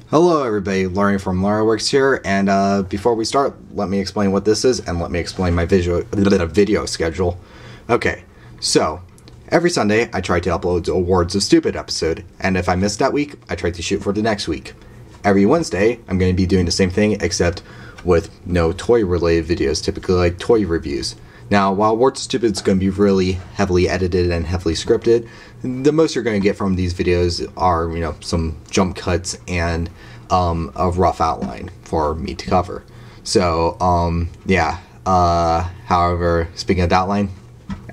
Hello everybody, Larnuu from Larnuu here, and before we start, let me explain what this is, and let me explain my video schedule. Okay, so, every Sunday I try to upload the Awards of Stupid episode, and if I miss that week, I try to shoot for the next week. Every Wednesday, I'm going to be doing the same thing, except with no toy-related videos, typically like toy reviews. Now, while Awards of Stupid is going to be really heavily edited and heavily scripted, the most you're going to get from these videos are, some jump cuts and a rough outline for me to cover. So, yeah. However, speaking of outline,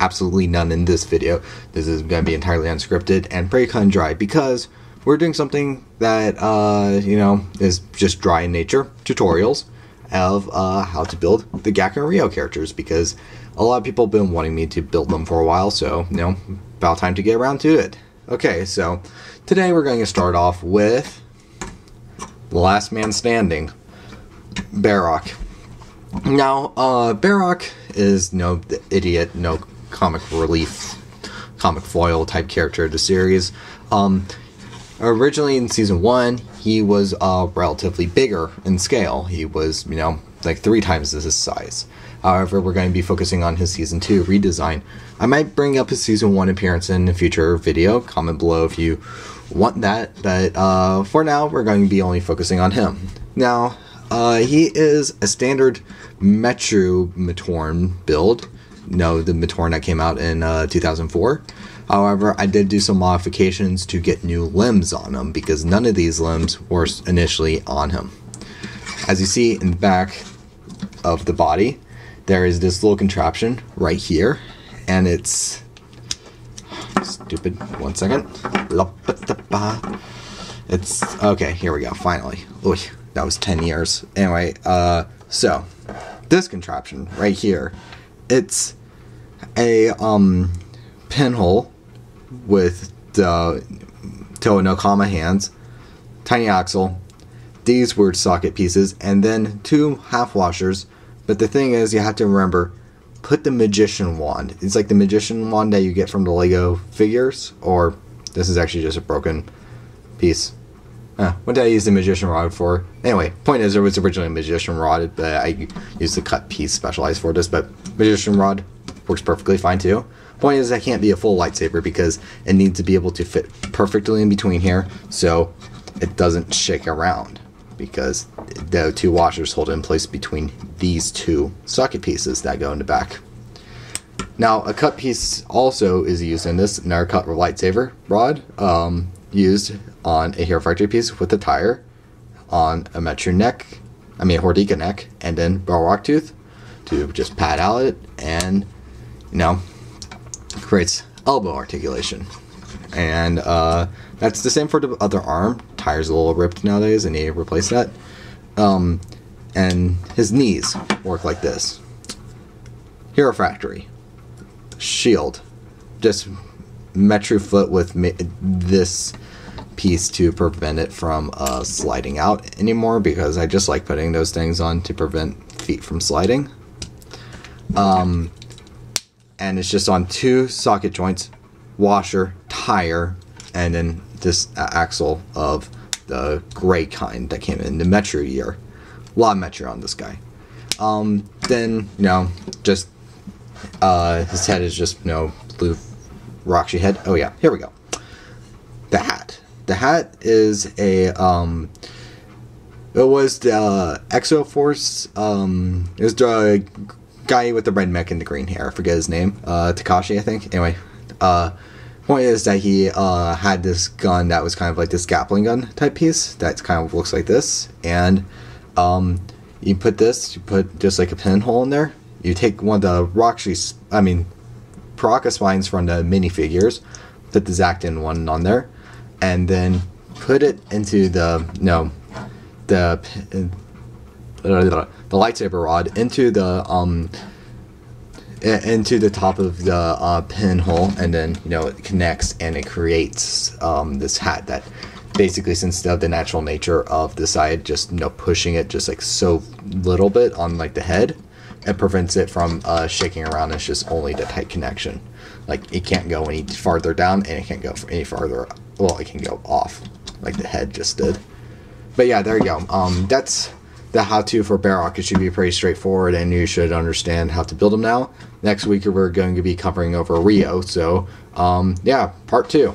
absolutely none in this video. This is going to be entirely unscripted and pretty cut and dry because we're doing something that, is just dry in nature, tutorials of how to build the Gako and Rio characters, because a lot of people have been wanting me to build them for a while, so, about time to get around to it. Okay, so today we're going to start off with the last man standing, Barrok. Now, Barrok is no idiot, no comic relief, comic foil type character of the series. Originally in season 1, he was relatively bigger in scale. He was, like 3 times his size. However, we're going to be focusing on his season 2 redesign. I might bring up his season 1 appearance in a future video. Comment below if you want that. But for now, we're going to be only focusing on him. Now, he is a standard Metro Matorn build. No, the Matorn that came out in 2004. However, I did do some modifications to get new limbs on him, because none of these limbs were initially on him. As you see in the back of the body, there is this little contraption right here, and it's stupid. 1 second. It's okay. Here we go. Finally. Ooh, that was 10 years. Anyway, so this contraption right here, it's a pinhole with the toe no comma hands, tiny axle, these weird socket pieces, and then 2 half washers. But the thing is, you have to remember, put the magician wand. It's like the magician wand that you get from the Lego figures, or this is actually just a broken piece. What did I use the magician rod for? Anyway, point is, there was originally a magician rod, but I used the cut piece specialized for this, but magician rod works perfectly fine too. Point is, that can't be a full lightsaber because it needs to be able to fit perfectly in between here, so it doesn't shake around, because the 2 washers hold it in place between these 2 socket pieces that go in the back. Now, a cut piece also is used in this, another cut lightsaber rod, used on a Hero Factory piece with a tire, on a Metro neck, Hordika neck, and then Barrok tooth to just pad out it, and, creates elbow articulation. And that's the same for the other arm. Tire's a little ripped nowadays, and they replace that. And his knees work like this. Hero Factory. Shield. Just Metro foot with this piece to prevent it from sliding out anymore, because I just like putting those things on to prevent feet from sliding. And it's just on 2 socket joints, washer, tire, and then this axle of the gray kind that came in the Metro year. A lot of Metro on this guy. Then, just his head is just, blue Roxy head. Oh yeah, here we go. The hat. The hat is a, it was the Exoforce, it was the guy with the red mech and the green hair. I forget his name. Takashi, I think. Anyway, point is that he had this gun that was kind of like this Gatling gun type piece that kind of looks like this, and you put just like a pinhole in there. You take one of the Paraka spines from the minifigures, put the Zactin one on there, and then put it into the lightsaber rod into the top of the pinhole, and then it connects and it creates this hat that basically, since of the natural nature of the side, just pushing it just like so little bit on like the head, it prevents it from shaking around. It's just only the tight connection. Like, it can't go any farther down, and it can't go any farther. Well, it can go off like the head just did. But yeah, there you go. That's the how-to for Barrok. It should be pretty straightforward, and you should understand how to build them now. Next week, we're going to be covering over Rio. So, yeah, part 2.